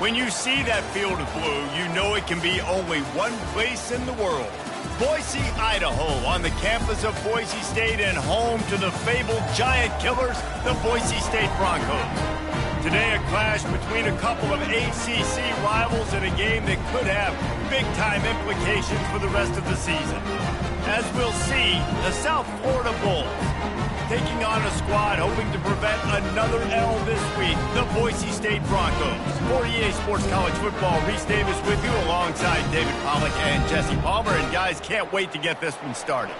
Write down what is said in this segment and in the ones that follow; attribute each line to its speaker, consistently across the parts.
Speaker 1: When you see that field of blue, you know it can be only one place in the world. Boise, Idaho, on the campus of Boise State and home to the fabled giant killers, the Boise State Broncos. Today, a clash between a couple of ACC rivals in a game that could have big-time implications for the rest of the season. As we'll see, the South Florida Bulls taking on a squad hoping to prevent another L this week, the Boise State Broncos. For EA Sports College Football, Reese Davis with you alongside David Pollack and Jesse Palmer. And guys, can't wait to get this one started.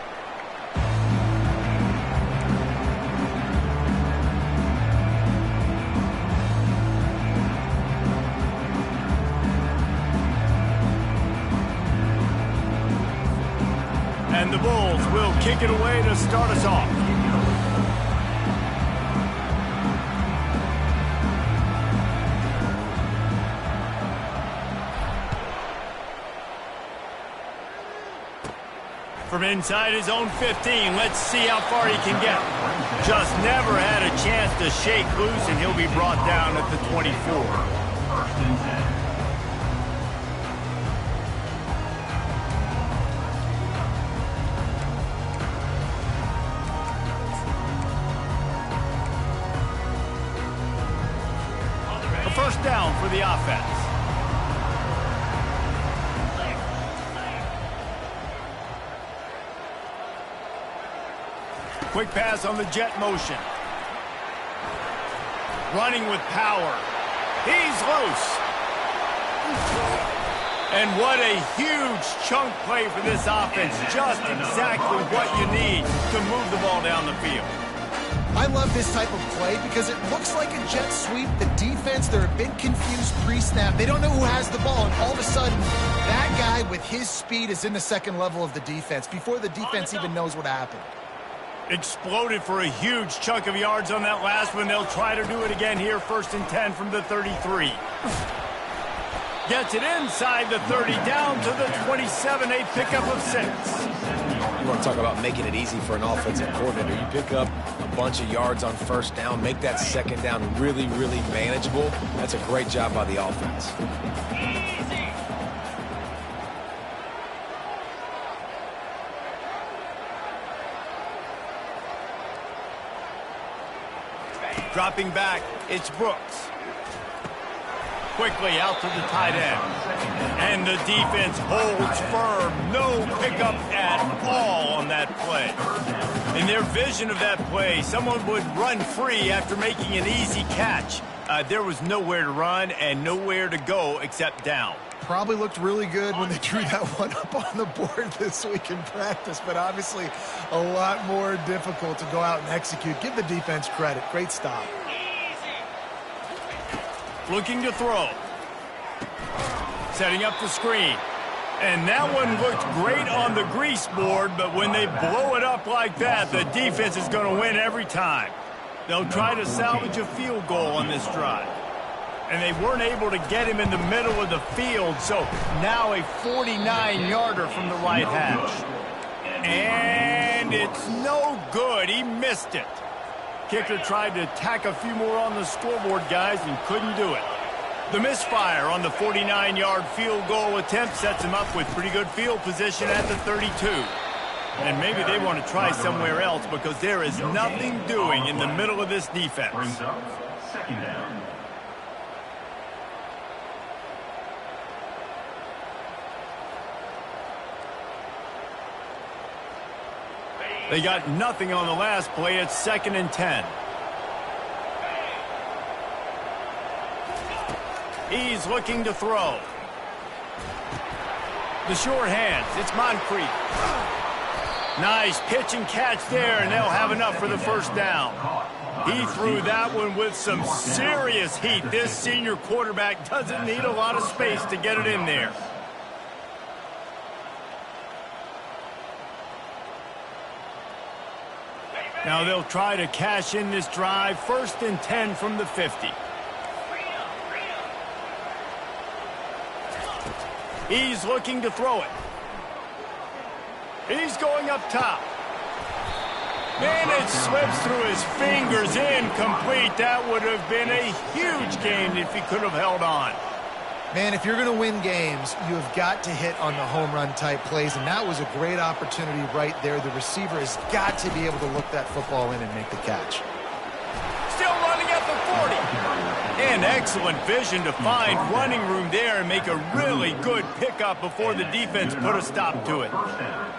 Speaker 1: And the Bulls will kick it away to start us off. From inside his own 15, let's see how far he can get. Just never had a chance to shake loose, and he'll be brought down at the 24. A first down for the offense. Quick pass on the jet motion. Running with power. He's loose. And what a huge chunk play for this offense. Just exactly what you need to move the ball down the field.
Speaker 2: I love this type of play because it looks like a jet sweep. The defense, they're a bit confused pre-snap. They don't know who has the ball, and all of a sudden, that guy with his speed is in the second level of the defense before the defense even knows what happened.
Speaker 1: Exploded for a huge chunk of yards on that last one. They'll try to do it again here, 1st and 10 from the 33. Gets it inside the 30, down to the 27, a pickup of 6.
Speaker 3: You want to talk about making it easy for an offensive coordinator. You pick up a bunch of yards on first down, make that second down really, really manageable. That's a great job by the offense.
Speaker 1: Dropping back, it's Brooks. Quickly out to the tight end. And the defense holds firm. No pickup at all on that play. In their vision of that play, someone would run free after making an easy catch. There was nowhere to run and nowhere to go except down.
Speaker 2: Probably looked really good when they drew that one up on the board this week in practice, but obviously a lot more difficult to go out and execute. Give the defense credit. Great stop.
Speaker 1: Looking to throw. Setting up the screen. And that one looked great on the grease board, but when they blow it up like that, the defense is going to win every time. They'll try to salvage a field goal on this drive. And they weren't able to get him in the middle of the field, so now a 49-yarder from the right hash. And it's no good. He missed it. Kicker tried to tack a few more on the scoreboard, guys, and couldn't do it. The misfire on the 49-yard field goal attempt sets him up with pretty good field position at the 32. And maybe they want to try somewhere else because there is nothing doing in the middle of this defense.
Speaker 4: Second down.
Speaker 1: They got nothing on the last play. It's 2nd and 10. He's looking to throw. The short hands. It's Moncrief. Nice pitch and catch there, and they'll have enough for the first down. He threw that one with some serious heat. This senior quarterback doesn't need a lot of space to get it in there. Now they'll try to cash in this drive. 1st and 10 from the 50. He's looking to throw it. He's going up top. And it slips through his fingers, incomplete. That would have been a huge gain if he could have held on.
Speaker 2: Man, if you're going to win games, you have got to hit on the home run type plays, and that was a great opportunity right there. The receiver has got to be able to look that football in and make the catch.
Speaker 1: Still running at the 40. And excellent vision to find running room there and make a really good pickup before the defense put a stop to it.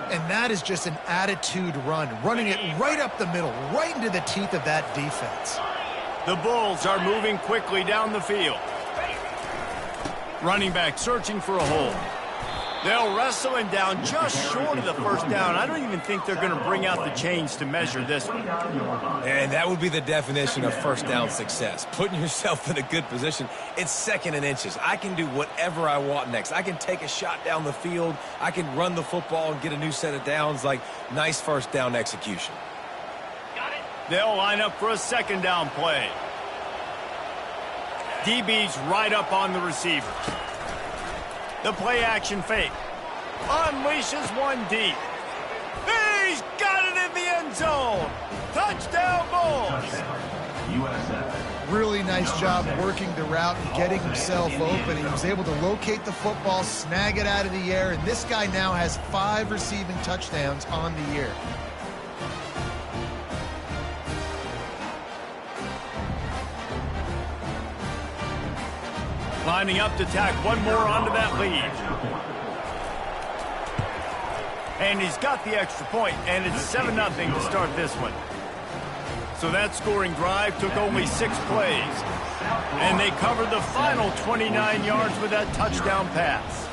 Speaker 2: And that is just an attitude run, running it right up the middle, right into the teeth of that defense.
Speaker 1: The Bulls are moving quickly down the field. Running back searching for a hole. They'll wrestle him down just short of the first down. I don't even think they're going to bring out the chains to measure this one.
Speaker 3: And that would be the definition of first down success. Putting yourself in a good position. It's second and inches. I can do whatever I want next. I can take a shot down the field. I can run the football and get a new set of downs. Like, nice first down execution.
Speaker 1: They'll line up for a second down play. DB's right up on the receiver. The play action fake. Unleashes one deep. He's got it in the end zone. Touchdown Bulls.
Speaker 2: Really nice job working the route and getting himself open. He was able to locate the football, snag it out of the air, and this guy now has 5 receiving touchdowns on the year.
Speaker 1: Lining up to tack one more onto that lead. And he's got the extra point, and it's 7-0 to start this one. So that scoring drive took only 6 plays. And they covered the final 29 yards with that touchdown pass.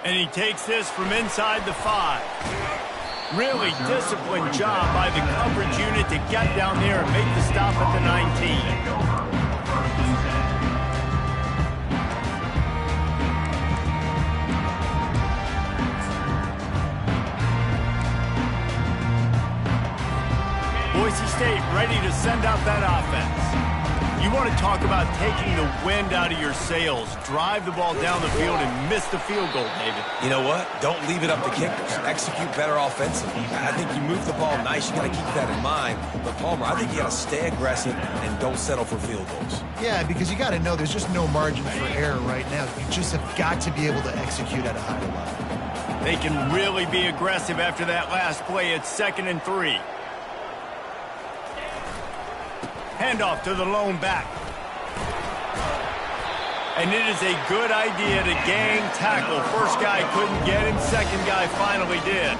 Speaker 1: And he takes this from inside the 5. Really disciplined job by the coverage unit to get down there and make the stop at the 19. Boise State ready to send out that offense. You want to talk about taking the wind out of your sails. Drive the ball down the field and miss the field goal, David.
Speaker 3: You know what? Don't leave it up to kickers. Execute better offensively. I think you move the ball nice. You got to keep that in mind. But, Palmer, I think you got to stay aggressive and don't settle for field goals.
Speaker 2: Yeah, because you got to know there's just no margin for error right now. You just have got to be able to execute at a higher level.
Speaker 1: They can really be aggressive after that last play. It's 2nd and 3. Handoff to the lone back. And it is a good idea to gang tackle. First guy couldn't get him, second guy finally did.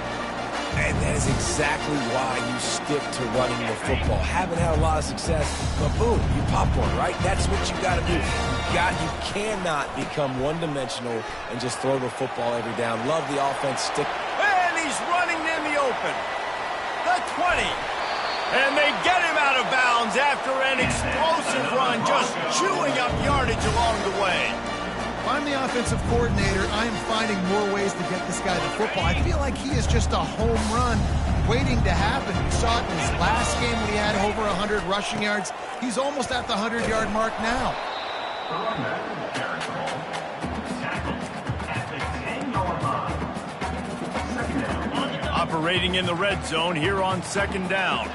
Speaker 3: And that is exactly why you stick to running the football. Haven't had a lot of success, but boom, you pop one, right? That's what you got to do. You cannot become one-dimensional and just throw the football every down. Love the offense. Stick.
Speaker 1: And he's running in the open. The 20. And they get him out of bounds after an explosive run, just chewing up yardage along the way.
Speaker 2: If I'm the offensive coordinator, I am finding more ways to get this guy the football. I feel like he is just a home run waiting to happen. We saw it in his last game when he had over 100 rushing yards. He's almost at the 100-yard mark now.
Speaker 1: Operating in the red zone here on 2nd down.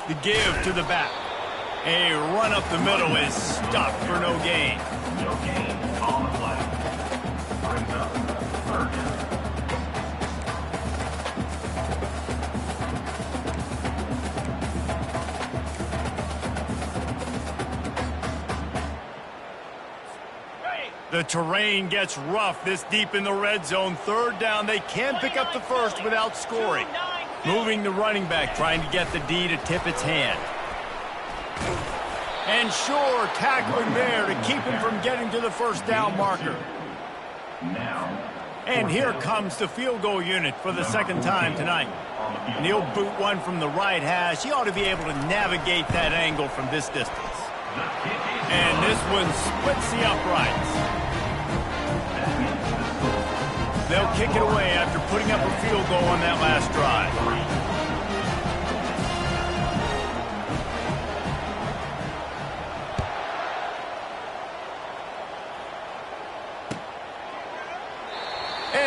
Speaker 1: The give to the back. A run up the middle is stopped for no gain.
Speaker 4: No gain on the play. Brings up 3rd down.
Speaker 1: The terrain gets rough this deep in the red zone. 3rd down. They can pick up the first without scoring. Moving the running back, trying to get the D to tip its hand. And sure, tackling there to keep him from getting to the first down marker. And here comes the field goal unit for the 2nd time tonight. And he'll boot one from the right hash. He ought to be able to navigate that angle from this distance. And this one splits the uprights. They'll kick it away after putting up a field goal on that last drive.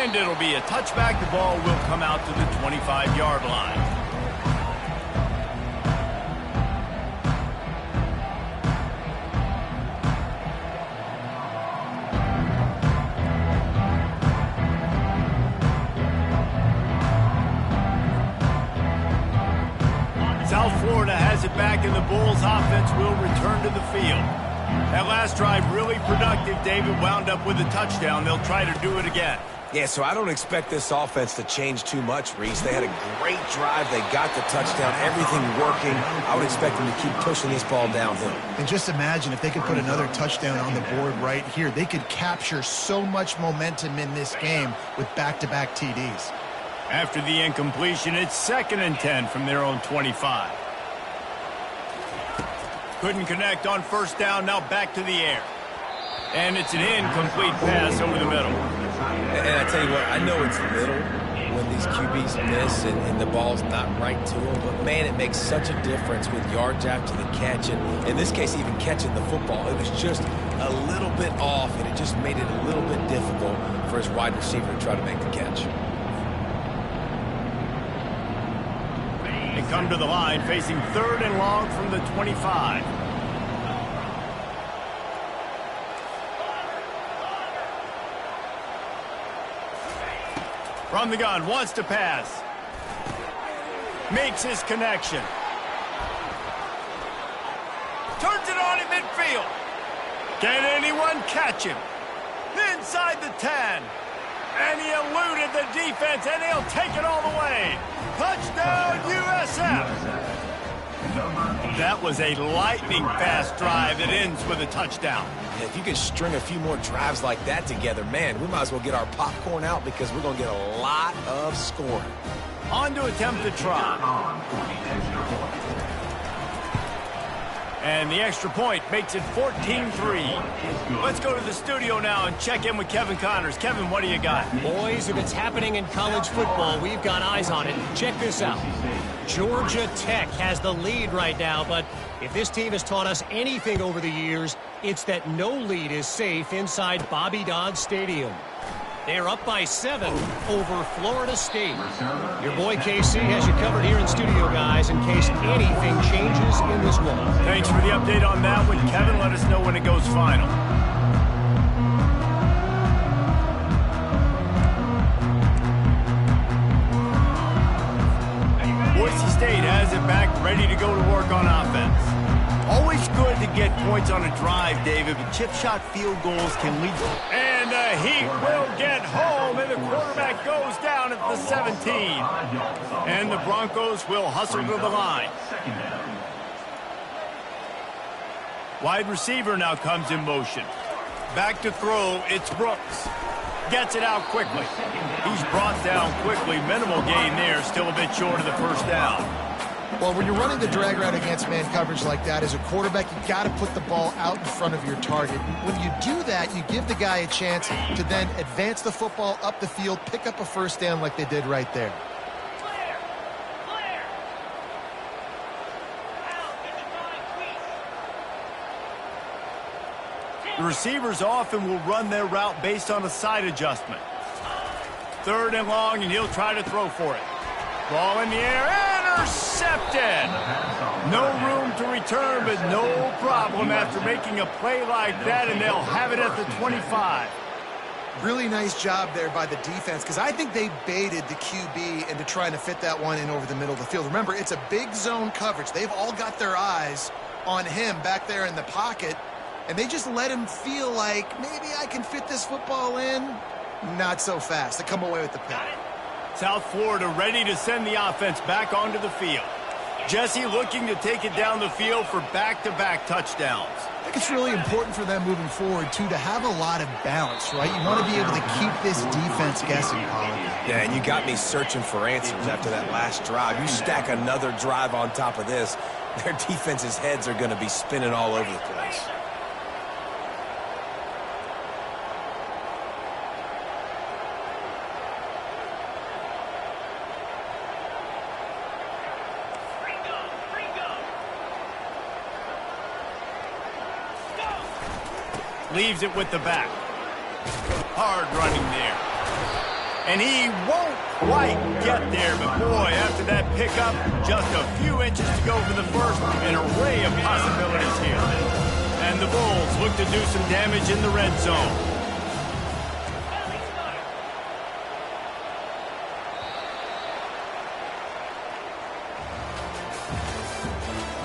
Speaker 1: And it'll be a touchback. The ball will come out to the 25-yard line. South Florida has it back, and the Bulls offense will return to the field. That last drive really productive. David wound up with a touchdown. They'll try to do it again.
Speaker 3: Yeah, so I don't expect this offense to change too much, Reese. They had a great drive. They got the touchdown, everything working. I would expect them to keep pushing this ball downhill.
Speaker 2: And just imagine if they could put another touchdown on the board right here. They could capture so much momentum in this game with back-to-back TDs.
Speaker 1: After the incompletion, it's 2nd and 10 from their own 25. Couldn't connect on first down, now back to the air. And it's an incomplete pass over the middle.
Speaker 3: And I tell you what, I know it's little when these QBs miss and the ball's not right to them, but man, it makes such a difference with yards after the catch. And in this case, even catching the football, it was just a little bit off, and it just made it a little bit difficult for his wide receiver to try to make the catch.
Speaker 1: They come to the line facing 3rd and long from the 25. From the gun, wants to pass. Makes his connection. Turns it on in midfield. Can anyone catch him? Inside the 10. And he eluded the defense, and he'll take it all the way. Touchdown, USF. That was a lightning-fast drive that ends with a touchdown.
Speaker 3: Yeah, if you can string a few more drives like that together, man, we might as well get our popcorn out because we're going to get a lot of scoring.
Speaker 1: On to attempt the try. And the extra point makes it 14-3. Let's go to the studio now and check in with Kevin Connors. Kevin, what do you got?
Speaker 5: Boys, if it's happening in college football, we've got eyes on it. Check this out. Georgia Tech has the lead right now, but if this team has taught us anything over the years, it's that no lead is safe inside Bobby Dodd Stadium. They're up by 7 over Florida State. Your boy KC has you covered here in studio, guys, in case anything changes in this one.
Speaker 1: Thanks for the update on that one, Kevin. Let us know when it goes final. Boise State has it back, ready to go to work on offense. Always good to get points on a drive, David, but chip shot field goals can lead. And he will get home, and the quarterback goes down at the 17. And the Broncos will hustle to the line. Wide receiver now comes in motion. Back to throw, it's Brooks. Gets it out quickly. He's brought down quickly. Minimal gain there, still a bit short of the first down.
Speaker 2: Well, when you're running the drag route against man coverage like that, as a quarterback, you got to put the ball out in front of your target. When you do that, you give the guy a chance to then advance the football up the field, pick up a first down like they did right there.
Speaker 1: The receivers often will run their route based on a side adjustment. 3rd and long, and he'll try to throw for it. Ball in the air, intercepted. No room to return, but no problem after making a play like that, and they'll have it at the 25.
Speaker 2: Really nice job there by the defense, because I think they baited the QB into trying to fit that one in over the middle of the field. Remember, it's a big zone coverage. They've all got their eyes on him back there in the pocket, and they just let him feel like, maybe I can fit this football in. Not so fast. They come away with the pick.
Speaker 1: South Florida ready to send the offense back onto the field. Jesse looking to take it down the field for back-to-back touchdowns.
Speaker 2: I think it's really important for them moving forward, too, to have a lot of balance, right? You want to be able to keep this defense guessing, Colin.
Speaker 3: Yeah, and you got me searching for answers after that last drive. You stack another drive on top of this, their defense's heads are going to be spinning all over the place.
Speaker 1: Leaves it with the back. Hard running there. And he won't quite get there, but boy, after that pickup, just a few inches to go for the first, an array of possibilities here. And the Bulls look to do some damage in the red zone.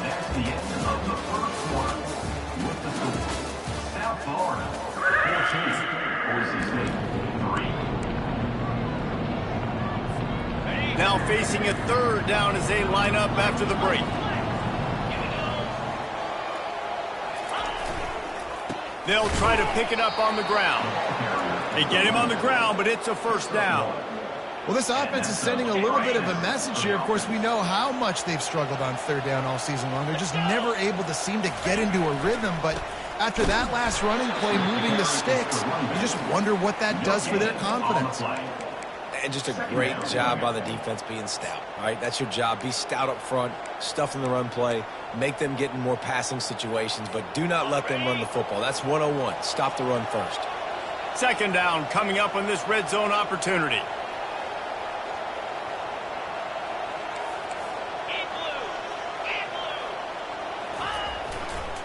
Speaker 4: That's the end of the first quarter. With the score, South Florida 14, Boise State 3.
Speaker 1: Now facing a third down as they line up after the break. They'll try to pick it up on the ground. They get him on the ground, but it's a first down.
Speaker 2: Well, this offense is sending a little bit of a message here. Of course, we know how much they've struggled on third down all season long. They're just never able to seem to get into a rhythm. But after that last running play, moving the sticks, you just wonder what that does for their confidence.
Speaker 3: And just a great job by the defense being stout, right? That's your job. Be stout up front, stuff in the run play, make them get in more passing situations, but do not let them run the football. That's 101. Stop the run first.
Speaker 1: Second down coming up on this red zone opportunity.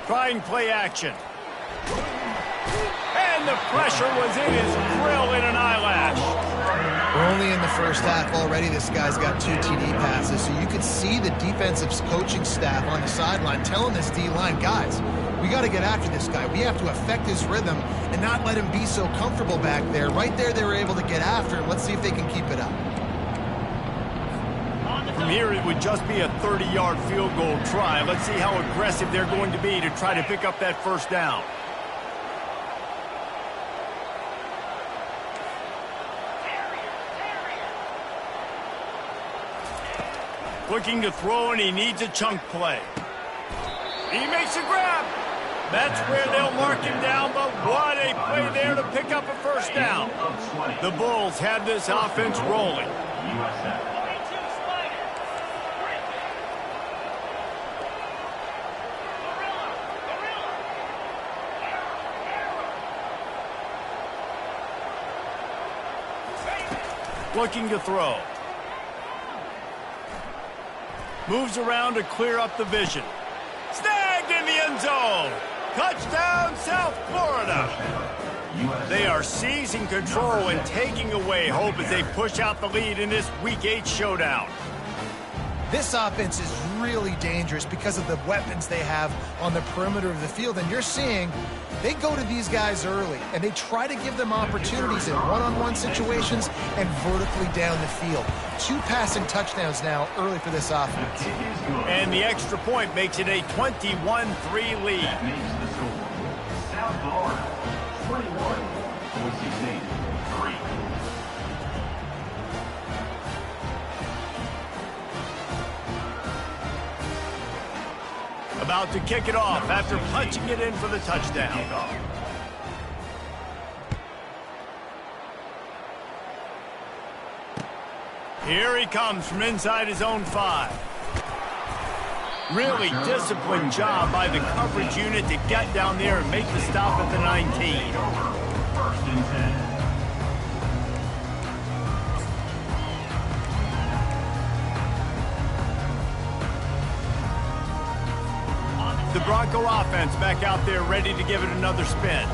Speaker 1: Trying play action. And the pressure was in his grill in an eyelash.
Speaker 2: We're only in the first half already. This guy's got 2 TD passes, so you could see the defensive coaching staff on the sideline telling this D-line, guys, we got to get after this guy. We have to affect his rhythm and not let him be so comfortable back there. Right there, they were able to get after him. Let's see if they can keep it up.
Speaker 1: From here, it would just be a 30-yard field goal try. Let's see how aggressive they're going to be to try to pick up that first down. Looking to throw, and he needs a chunk play. He makes a grab. That's where they'll mark him down, but what a play there to pick up a first down. The Bulls have this offense rolling. Looking to throw. Moves around to clear up the vision. Snagged in the end zone. Touchdown, South Florida. They are seizing control and taking away hope as they push out the lead in this Week 8 showdown.
Speaker 2: This offense is really dangerous because of the weapons they have on the perimeter of the field. And you're seeing they go to these guys early, and they try to give them opportunities in one-on-one situations and vertically down the field. 2 passing touchdowns now early for this offense.
Speaker 1: And the extra point makes it a 21-3 lead.
Speaker 4: That makes the score South Florida 21, Boise State 3.
Speaker 1: About to kick it off after punching it in for the touchdown. Here he comes from inside his own 5. Really disciplined job by the coverage unit to get down there and make the stop at the 19.
Speaker 4: First and 10.
Speaker 1: The Bronco offense back out there ready to give it another spin.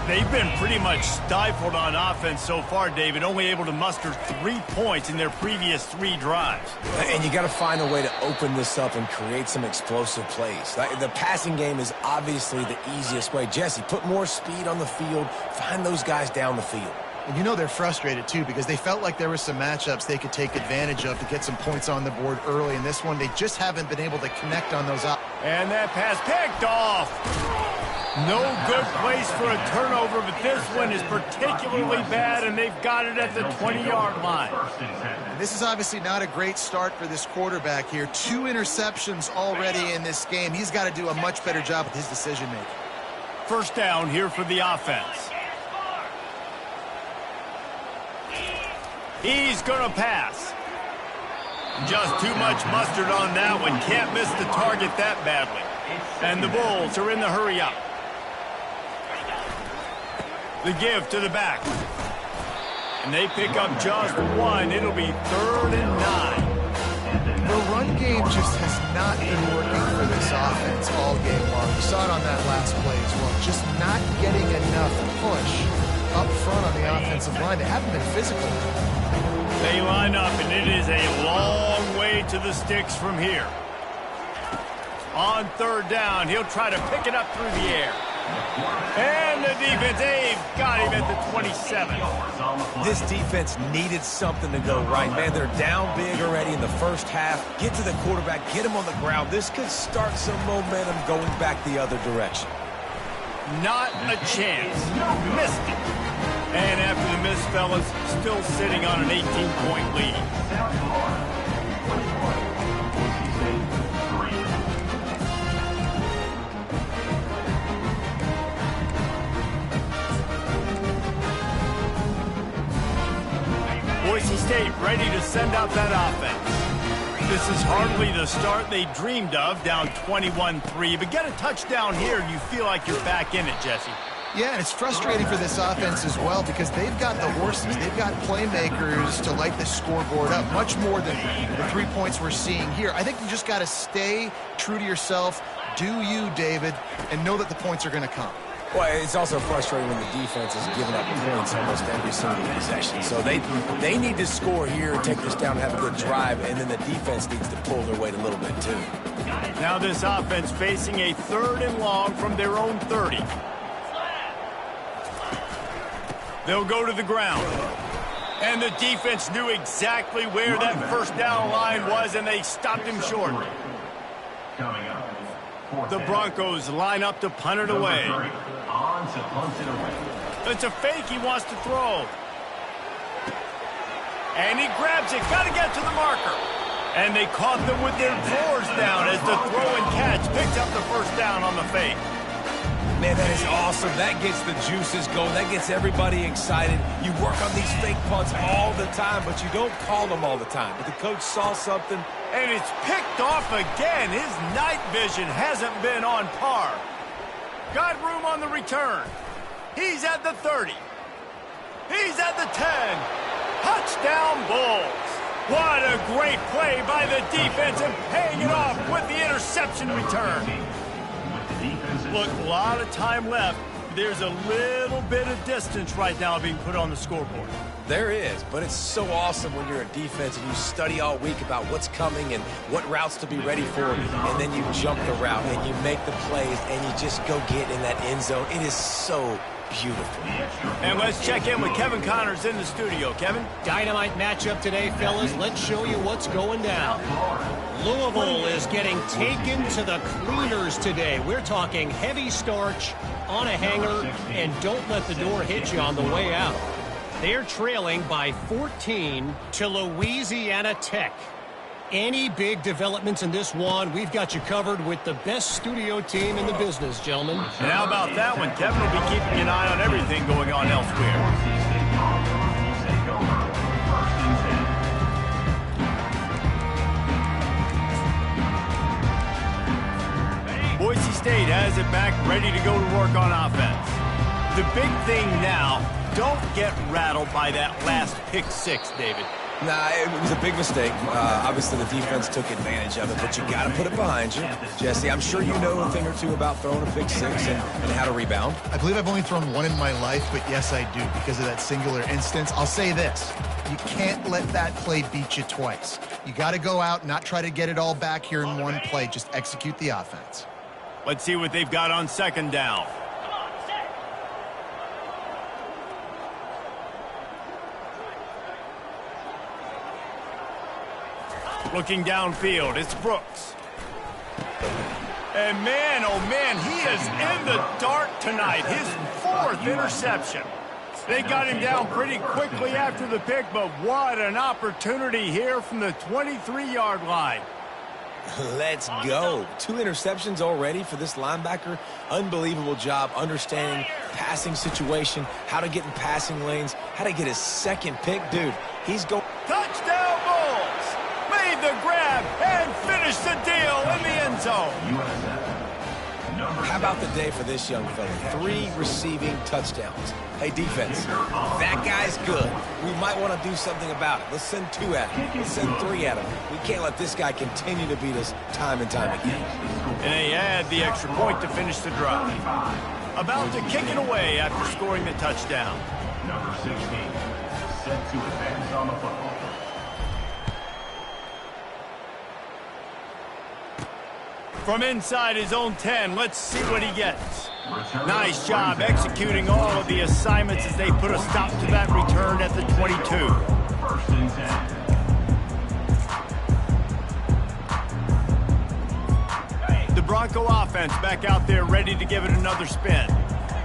Speaker 1: They've been pretty much stifled on offense so far, David, only able to muster 3 points in their previous 3 drives.
Speaker 3: And you got to find a way to open this up and create some explosive plays. The passing game is obviously the easiest way. Jesse, put more speed on the field. Find those guys down the field.
Speaker 2: And you know they're frustrated, too, because they felt like there were some matchups they could take advantage of to get some points on the board early. In this one, they just haven't been able to connect on those.
Speaker 1: And that pass picked off. No good place for a turnover, but this one is particularly bad, and they've got it at the 20-yard line.
Speaker 2: And this is obviously not a great start for this quarterback here. 2 interceptions already in this game. He's got to do a much better job with his decision-making.
Speaker 1: First down here for the offense. He's going to pass. Just too much mustard on that one. Can't miss the target that badly. And the Bulls are in the hurry-up. The give to the back. And they pick up just one. It'll be 3rd and 9.
Speaker 2: The run game just has not been working for this offense all game long. You saw it on that last play as well. Just not getting enough push up front on the offensive line. They haven't been physical.
Speaker 1: They line up, and it is a long way to the sticks from here. On 3rd down, he'll try to pick it up through the air. And the defense, they've got him at the 27.
Speaker 3: This defense needed something to go right, man. They're down big already in the first half. Get to the quarterback, get him on the ground. This could start some momentum going back the other direction.
Speaker 1: Not a chance. Missed it. And after the miss, fellas, still sitting on an 18-point lead. Boise State ready to send out that offense. This is hardly the start they dreamed of, down 21-3. But get a touchdown here, and you feel like you're back in it, Jesse.
Speaker 2: Yeah, and it's frustrating for this offense as well because they've got the horses. They've got playmakers to light the scoreboard up, much more than the 3 points we're seeing here. I think you just got to stay true to yourself, do you, David, and know that the points are going to come.
Speaker 3: Well, it's also frustrating when the defense is giving up points almost every single possession. So they need to score here, take this down, and have a good drive, and then the defense needs to pull their weight a little bit too.
Speaker 1: Now this offense facing a 3rd and long from their own 30. They'll go to the ground. And the defense knew exactly where that first down line was, and they stopped him short.
Speaker 4: Coming up.
Speaker 1: The Broncos line up to punt it away.
Speaker 4: On to punt it away.
Speaker 1: It's a fake he wants to throw. And he grabs it. Got to get to the marker. And they caught them with their drawers down as the throw and catch picked up the first down on the fake.
Speaker 3: Man, that is awesome. That gets the juices going. That gets everybody excited. You work on these fake punts all the time, but you don't call them all the time. But the coach saw something.
Speaker 1: And it's picked off again. His night vision hasn't been on par. Got room on the return. He's at the 30. He's at the 10. Touchdown Bulls. What a great play by the defense and paying it off with the interception return. Look, a lot of time left. There's a little bit of distance right now being put on the scoreboard.
Speaker 3: There is, but it's so awesome when you're a defense and you study all week about what's coming and what routes to be ready for, and then you jump the route and you make the plays and you just go get in that end zone. It is so beautiful.
Speaker 1: And let's check in with Kevin Connors in the studio. Kevin?
Speaker 5: Dynamite matchup today, fellas. Let's show you what's going down. Louisville is getting taken to the cleaners today. We're talking heavy starch on a hanger, and don't let the door hit you on the way out. They're trailing by 14 to Louisiana Tech. Any big developments in this one, we've got you covered with the best studio team in the business, gentlemen.
Speaker 1: And how about that one? Kevin will be keeping an eye on everything going on elsewhere. Boise State has it back, ready to go to work on offense. The big thing now, don't get rattled by that last pick six, David.
Speaker 3: Nah, it was a big mistake. Obviously, the defense took advantage of it, but you got to put it behind you. Jesse, I'm sure you know a thing or two about throwing a pick six and how to rebound.
Speaker 2: I believe I've only thrown one in my life, but yes, I do, because of that singular instance. I'll say this. You can't let that play beat you twice. You got to go out, not try to get it all back here in one play. Just execute the offense.
Speaker 1: Let's see what they've got on second down. Looking downfield, it's Brooks. And man, oh man, he is in the dark tonight. His fourth interception. They got him down pretty quickly after the pick, but what an opportunity here from the 23-yard line.
Speaker 3: Let's go. 2 interceptions already for this linebacker. Unbelievable job understanding passing situation, how to get in passing lanes, how to get his second pick. Dude, he's going.
Speaker 1: Touchdown Bulls! Made the grab and finished the deal in the end zone.
Speaker 3: How about the day for this young fella? 3 receiving touchdowns. Hey, defense, that guy's good. We might want to do something about it. Let's send 2 at him. Let's send 3 at him. We can't let this guy continue to beat us time and time again.
Speaker 1: And they add the extra point to finish the drive. About to kick it away after scoring the touchdown.
Speaker 4: Number 16, set to advance on the football.
Speaker 1: From inside his own 10, let's see what he gets. Nice job executing all of the assignments as they put a stop to that return at the 22.
Speaker 4: First and 10.
Speaker 1: The Bronco offense back out there ready to give it another spin.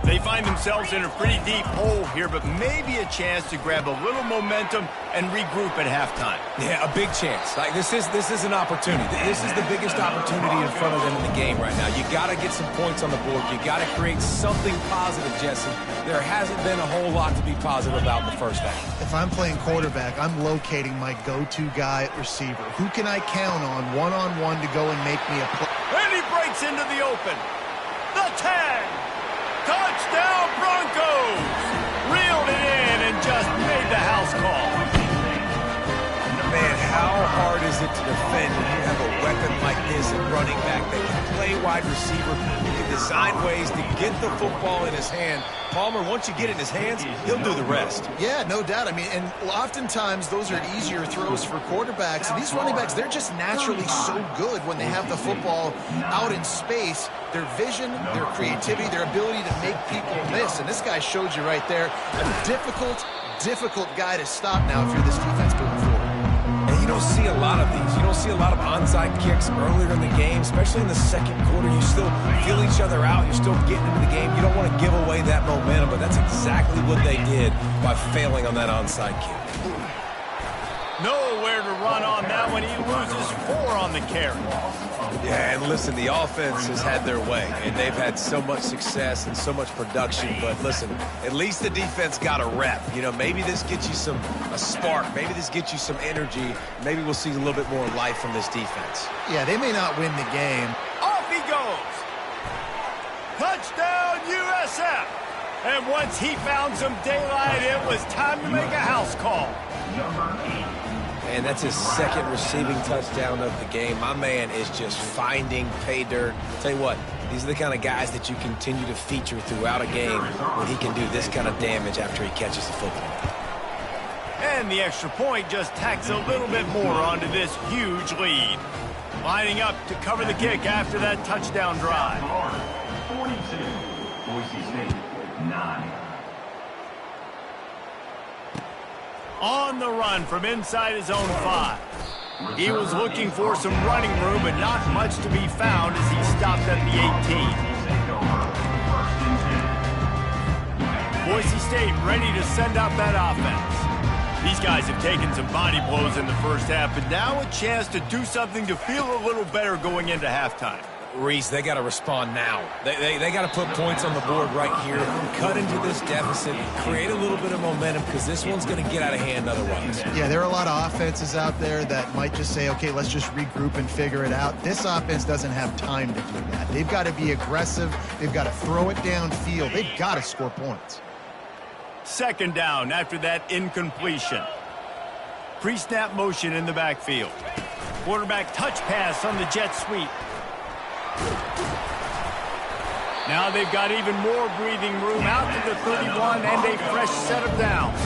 Speaker 1: They find themselves in a pretty deep hole here, but maybe a chance to grab a little momentum and regroup at halftime.
Speaker 3: Yeah, a big chance. Like this is an opportunity. This is the biggest opportunity in front of them in the game right now. You got to get some points on the board. You got to create something positive, Jesse. There hasn't been a whole lot to be positive about in the first half.
Speaker 2: If I'm playing quarterback, I'm locating my go-to guy at receiver. Who can I count on one-on-one to go and make me a play?
Speaker 1: And he breaks into the open. The tag. Touchdown Broncos! Reeled it in and just made the house call.
Speaker 3: Man, how hard is it to defend when you have a weapon like this at running back that can play wide receiver, can design ways to get the football in his hand. Palmer, once you get it in his hands, he'll do the rest.
Speaker 2: Yeah, no doubt. I mean, and oftentimes those are easier throws for quarterbacks. And these running backs, they're just naturally so good when they have the football out in space. Their vision, their creativity, their ability to make people miss. And this guy showed you right there, a difficult guy to stop now if you're this defense moving forward.
Speaker 3: And you don't see a lot of these. You don't see a lot of onside kicks earlier in the game, especially in the second quarter. You still feel each other out. You're still getting into the game. You don't want to give away that momentum, but that's exactly what they did by failing on that onside kick.
Speaker 1: Nowhere to run on that one. He loses 4 on the carry.
Speaker 3: Yeah, and listen, the offense has had their way, and they've had so much success and so much production. But listen, at least the defense got a rep. You know, maybe this gets you a spark. Maybe this gets you some energy. Maybe we'll see a little bit more life from this defense.
Speaker 2: Yeah, they may not win the game.
Speaker 1: Off he goes. Touchdown USF. And once he found some daylight, it was time to make a house call.
Speaker 3: And that's his second receiving touchdown of the game. My man is just finding pay dirt. Tell you what, these are the kind of guys that you continue to feature throughout a game when he can do this kind of damage after he catches the football.
Speaker 1: And the extra point just tacks a little bit more onto this huge lead. Lining up to cover the kick after that touchdown drive.
Speaker 4: 42, Boise State, 9.
Speaker 1: On the run from inside his own 5. He was looking for some running room, but not much to be found as he stopped at the 18. Boise State ready to send out that offense. These guys have taken some body blows in the first half, but now a chance to do something to feel a little better going into halftime.
Speaker 3: Reese, they got to respond now. They got to put points on the board right here, cut into this deficit, create a little bit of momentum because this one's going to get out of hand otherwise.
Speaker 2: Yeah, there are a lot of offenses out there that might just say, okay, let's just regroup and figure it out. This offense doesn't have time to do that. They've got to be aggressive. They've got to throw it downfield. They've got to score points.
Speaker 1: Second down after that incompletion. Pre-snap motion in the backfield. Quarterback touch pass on the jet sweep. Now they've got even more breathing room out to the 31 and a fresh set of downs.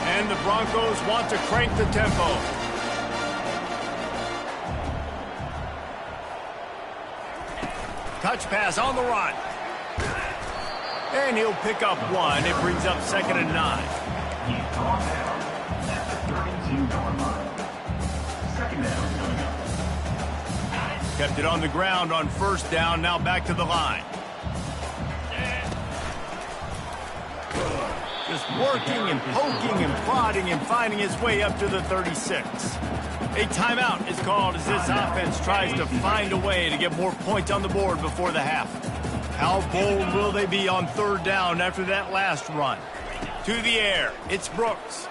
Speaker 1: And the Broncos want to crank the tempo. Touch pass on the run. And he'll pick up 1. It brings up 2nd and 9.
Speaker 4: He's gone down at the 32-yard line. Second down coming up.
Speaker 1: Kept it on the ground on first down, now back to the line. Just working and poking and prodding and finding his way up to the 36. A timeout is called as this offense tries to find a way to get more points on the board before the half. How bold will they be on third down after that last run? To the air, it's Brooks.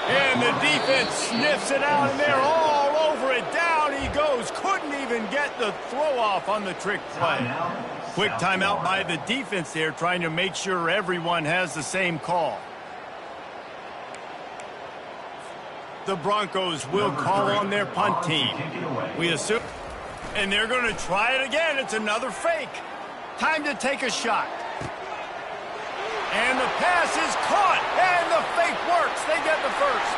Speaker 1: And the defense sniffs it out, and they're all over it. Down he goes. Couldn't even even get the throw off on the trick play. Quick timeout by the defense there, trying to make sure everyone has the same call. The Broncos will call on their punt team. We assume, and they're going to try it again. It's another fake. Time to take a shot. And the pass is caught, and the fake works. They get the first.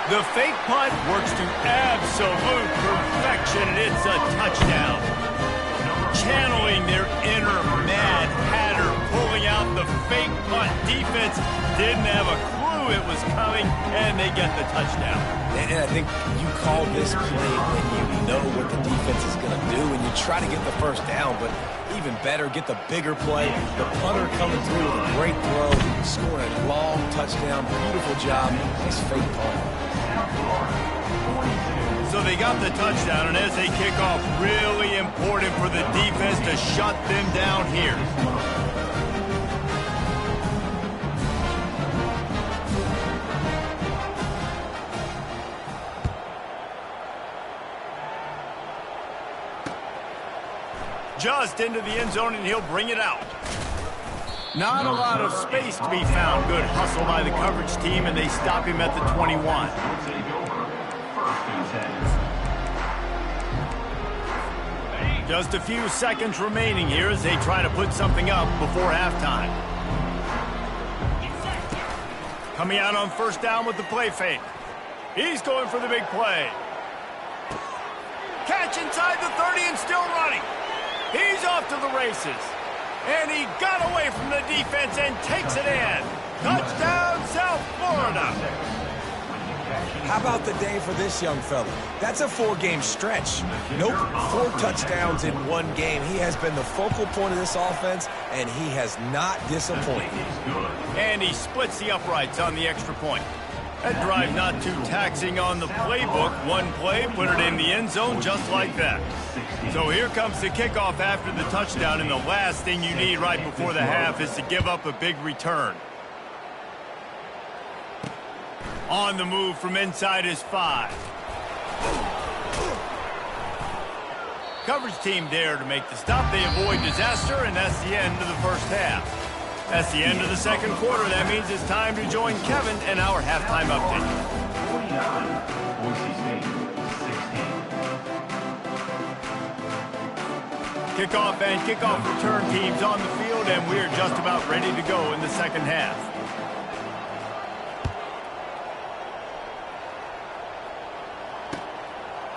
Speaker 1: The fake punt works to absolute perfection, and it's a touchdown. Channeling their inner Mad Hatter, pulling out the fake punt. Defense didn't have a clue it was coming, and they get the touchdown.
Speaker 3: And I think you call this play when you know what the defense is going to do, and you try to get the first down, but even better, get the bigger play. The punter coming through with a great throw, scoring a long touchdown. Beautiful job. Nice fake punt.
Speaker 1: So they got the touchdown, and as they kick off, really important for the defense to shut them down here. Just into the end zone, and he'll bring it out. Not a lot of space to be found. Good hustle by the coverage team, and they stop him at the 21. Just a few seconds remaining here as they try to put something up before halftime. Coming out on first down with the play fake. He's going for the big play. Catch inside the 30 and still running. He's off to the races. And he got away from the defense and takes it in. Touchdown, South Florida.
Speaker 3: How about the day for this young fella? That's a 4-game stretch. Nope, 4 touchdowns in 1 game. He has been the focal point of this offense, and he has not disappointed.
Speaker 1: And he splits the uprights on the extra point. That drive not too taxing on the playbook. One play, put it in the end zone just like that. So here comes the kickoff after the touchdown, and the last thing you need right before the half is to give up a big return. On the move from inside his 5. Coverage team there to make the stop. They avoid disaster, and that's the end of the first half. That's the end of the second quarter. That means it's time to join Kevin in our halftime update.
Speaker 4: 49, Boise State, 16.
Speaker 1: Kickoff and kickoff return teams on the field, and we're just about ready to go in the second half.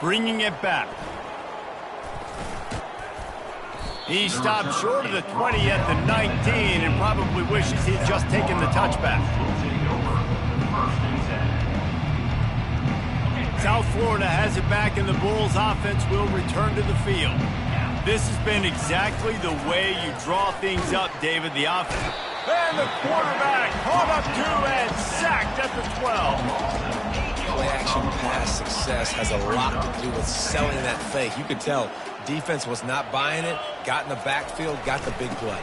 Speaker 1: Bringing it back. He stopped short of the 20 at the 19 and probably wishes he'd just taken the touchback. South Florida has it back, and the Bulls offense will return to the field. This has been exactly the way you draw things up, David, the offense. And the quarterback caught up to and sacked at the 12.
Speaker 3: Play-action pass success has a lot to do with selling that fake. You could tell defense was not buying it, got in the backfield, got the big play.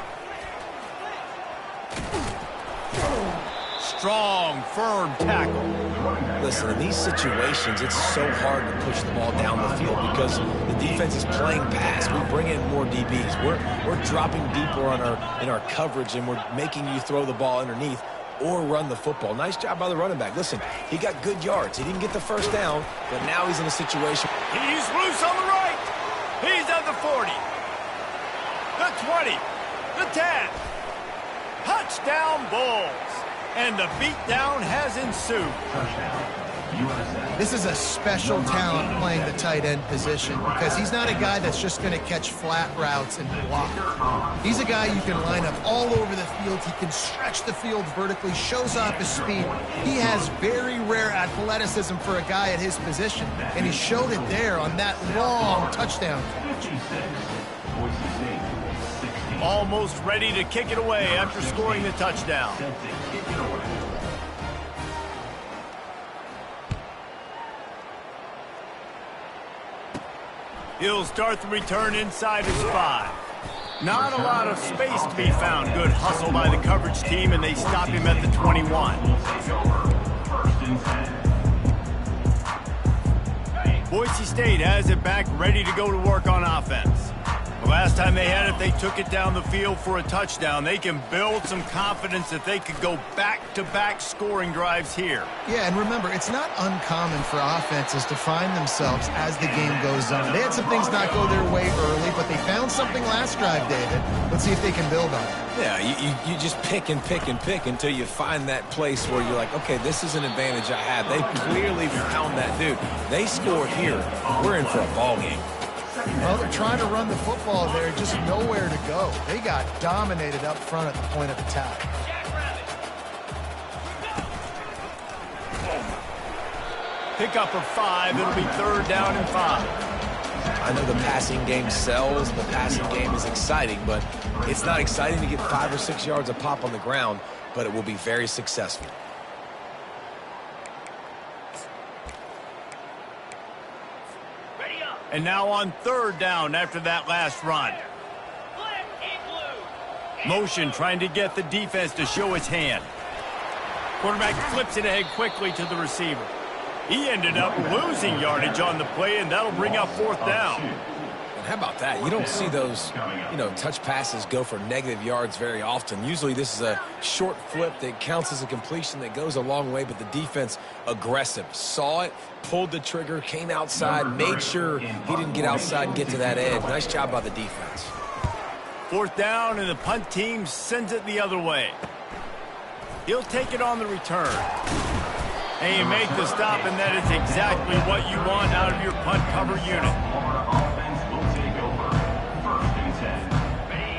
Speaker 1: Strong, firm tackle.
Speaker 3: Listen, in these situations, it's so hard to push the ball down the field because the defense is playing pass. We bring in more DBs. We're dropping deeper in our coverage, and we're making you throw the ball underneath or run the football. Nice job by the running back. Listen, he got good yards. He didn't get the first down, but now he's in a situation.
Speaker 1: He's loose on the right. He's at the 40. The 20. The 10. Touchdown Bulls. And the beatdown has ensued.
Speaker 2: This is a special talent playing the tight end position because he's not a guy that's just going to catch flat routes and block. He's a guy you can line up all over the field. He can stretch the field vertically, shows off his speed. He has very rare athleticism for a guy at his position, and he showed it there on that long touchdown catch.
Speaker 1: Almost ready to kick it away after scoring the touchdown. He'll start the return inside his 5. Not a lot of space to be found. Good hustle by the coverage team, and they stop him at the 21. Boise State has it back, ready to go to work on offense. The last time they had it, they took it down the field for a touchdown. They can build some confidence that they could go back-to-back scoring drives here.
Speaker 2: Yeah, and remember, it's not uncommon for offenses to find themselves as the game goes on. They had some things not go their way early, but they found something last drive, David. Let's see if they can build on it.
Speaker 3: Yeah, you just pick and pick and pick until you find that place where you're like, okay, this is an advantage I have. They clearly found that dude. They score here. We're in for a ball game.
Speaker 2: Well, they're trying to run the football there, just nowhere to go. They got dominated up front at the point of attack.
Speaker 1: Pick up of 5. It'll be 3rd down and 5.
Speaker 3: I know the passing game sells. The passing game is exciting, but it's not exciting to get 5 or 6 yards a pop on the ground, but it will be very successful.
Speaker 1: And now on 3rd down after that last run. Motion trying to get the defense to show its hand. Quarterback flips it ahead quickly to the receiver. He ended up losing yardage on the play, and that'll bring up 4th down.
Speaker 3: And how about that? You don't see those, touch passes go for negative yards very often. Usually this is a short flip that counts as a completion that goes a long way, but the defense aggressive. Saw it, pulled the trigger, came outside, made sure he didn't get outside and get to that edge. Nice job by the defense.
Speaker 1: 4th down, and the punt team sends it the other way. He'll take it on the return. And you make the stop, and that is exactly what you want out of your punt cover unit.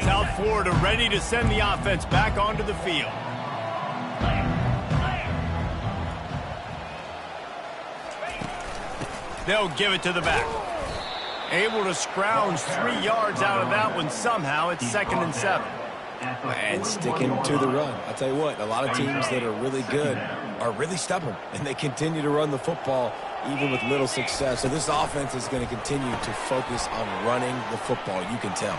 Speaker 1: South Florida ready to send the offense back onto the field. They'll give it to the back. Able to scrounge 3 yards out of that one somehow. It's 2nd and 7.
Speaker 3: And sticking to the run. I'll tell you what, a lot of teams that are really good are really stubborn, and they continue to run the football even with little success. So this offense is going to continue to focus on running the football, you can tell.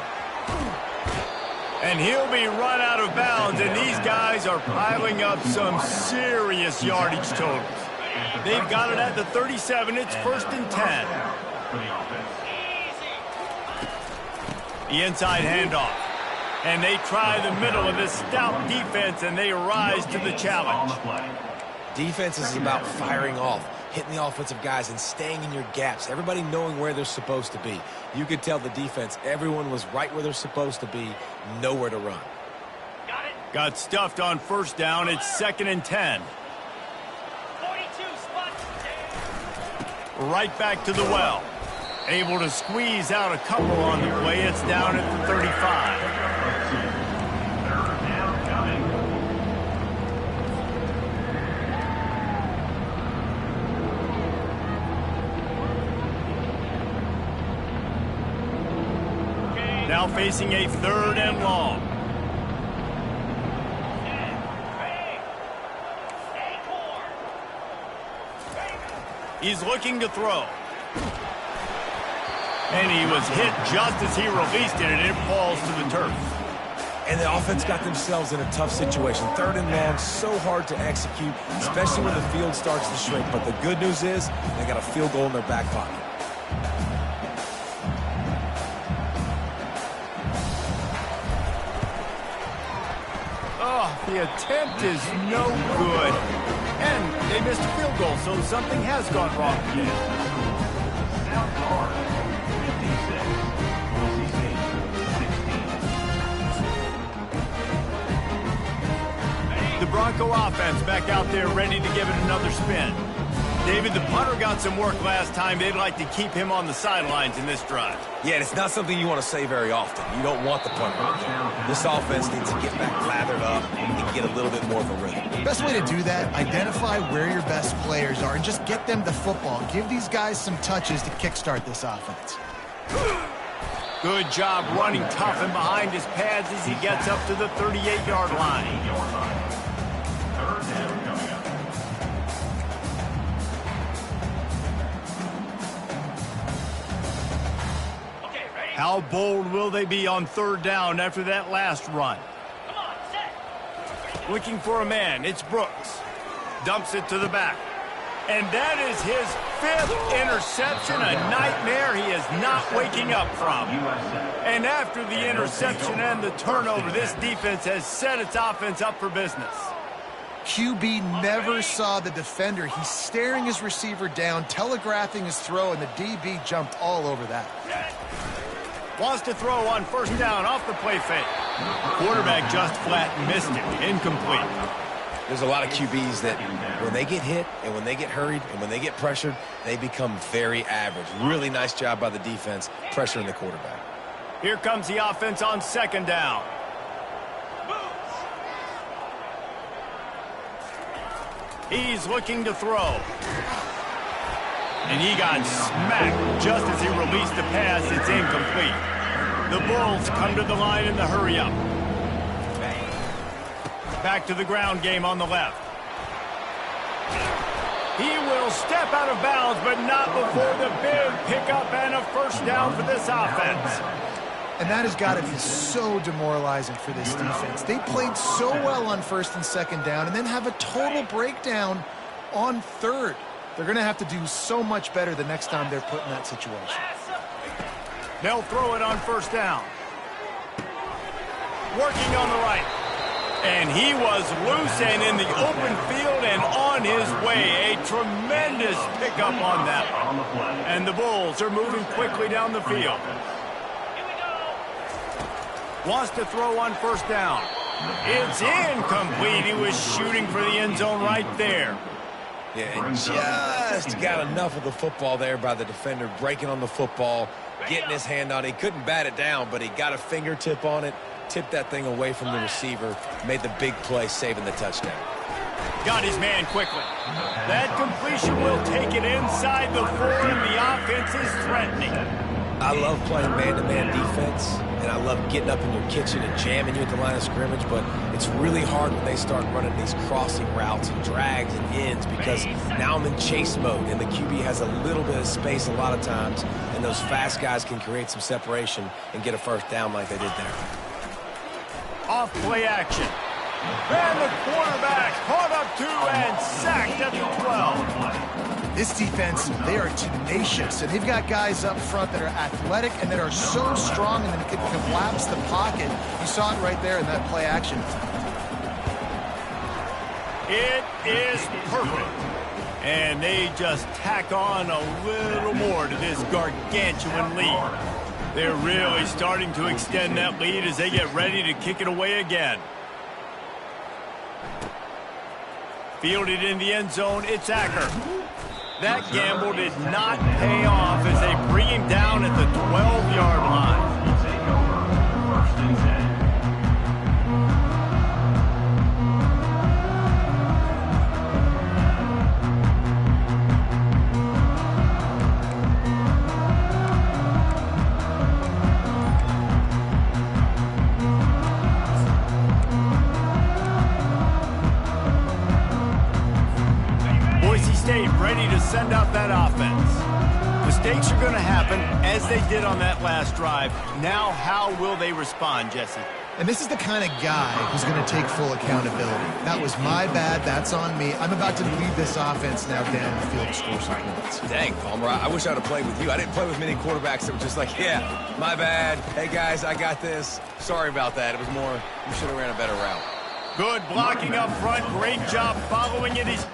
Speaker 1: And he'll be run out of bounds, and these guys are piling up some serious yardage totals. They've got it at the 37. It's 1st and 10. The inside handoff. And they try the middle of this stout defense, and they rise to the challenge.
Speaker 3: Defense is about firing off, hitting the offensive guys and staying in your gaps. Everybody knowing where they're supposed to be. You could tell the defense, everyone was right where they're supposed to be, nowhere to run.
Speaker 1: Got stuffed on 1st down. It's 2nd and 10. Right back to the well. Able to squeeze out a couple on the play. It's down at the 35. Now facing a 3rd and long. He's looking to throw. And he was hit just as he released it, and it falls to the turf.
Speaker 3: And the offense got themselves in a tough situation. 3rd and long, so hard to execute, especially when the field starts to shrink. But the good news is they got a field goal in their back pocket.
Speaker 1: Oh, the attempt is no good. And they missed a field goal, so something has gone wrong today. The Bronco offense back out there ready to give it another spin. David, the punter got some work last time. They'd like to keep him on the sidelines in this drive.
Speaker 3: Yeah, and it's not something you want to say very often. You don't want the punter out there. This offense needs to get back lathered up and get a little bit more of a rhythm.
Speaker 2: Best way to do that, identify where your best players are and just get them the football. Give these guys some touches to kickstart this offense.
Speaker 1: Good job running tough and behind his pads as he gets up to the 38-yard line. How bold will they be on 3rd down after that last run? Looking for a man. It's Brooks. Dumps it to the back. And that is his 5th interception, a nightmare he is not waking up from. And after the interception and the turnover, this defense has set its offense up for business.
Speaker 2: QB never saw the defender. He's staring his receiver down, telegraphing his throw, and the DB jumped all over that.
Speaker 1: Wants to throw on first down off the play fake. Quarterback just flat missed it. Incomplete.
Speaker 3: There's a lot of QBs that when they get hit and when they get hurried and when they get pressured, they become very average. Really nice job by the defense pressuring the quarterback.
Speaker 1: Here comes the offense on second down. He's looking to throw. And he got smacked just as he released the pass. It's incomplete. The Bulls come to the line in the hurry-up. Back to the ground game on the left. He will step out of bounds, but not before the big pickup and a first down for this offense.
Speaker 2: And that has got to be so demoralizing for this defense. They played so well on first and second down and then have a total breakdown on third. They're going to have to do so much better the next time they're put in that situation.
Speaker 1: They'll throw it on first down. Working on the right. And he was loose and in the open field and on his way. A tremendous pickup on that one. And the Bulls are moving quickly down the field. Wants to throw on first down. It's incomplete. He was shooting for the end zone right there.
Speaker 3: Yeah, and just got enough of the football there by the defender, breaking on the football, getting his hand on it. He couldn't bat it down, but he got a fingertip on it, tipped that thing away from the receiver, made the big play, saving the touchdown.
Speaker 1: Got his man quickly. That completion will take it inside the 4, and the offense is threatening.
Speaker 3: I love playing man-to-man defense, and I love getting up in your kitchen and jamming you at the line of scrimmage, but it's really hard when they start running these crossing routes and drags and ends because now I'm in chase mode, and the QB has a little bit of space a lot of times, and those fast guys can create some separation and get a first down like they did there.
Speaker 1: Off play action. And the quarterback caught up to and sacked at the 12.
Speaker 2: This defense, they are tenacious, and they've got guys up front that are athletic and that are so strong and that can collapse the pocket. You saw it right there in that play action.
Speaker 1: It is perfect. And they just tack on a little more to this gargantuan lead. They're really starting to extend that lead as they get ready to kick it away again. Fielded in the end zone, it's Acker. That gamble did not pay off as they bring him down at the 12-yard line.
Speaker 4: Take over first and 10.
Speaker 1: Boise State ready to send out that offense. Mistakes are going to happen, as they did on that last drive. Now, how will they respond, Jesse?
Speaker 2: And this is the kind of guy who's going to take full accountability. That was my bad. That's on me. I'm about to lead this offense now down the field to score some points.
Speaker 3: Dang, Palmer, I wish I would have played with you. I didn't play with many quarterbacks that were just like, yeah, my bad. Hey, guys, I got this. Sorry about that. It was more, you should have ran a better route.
Speaker 1: Good blocking up front. Great job following it. He's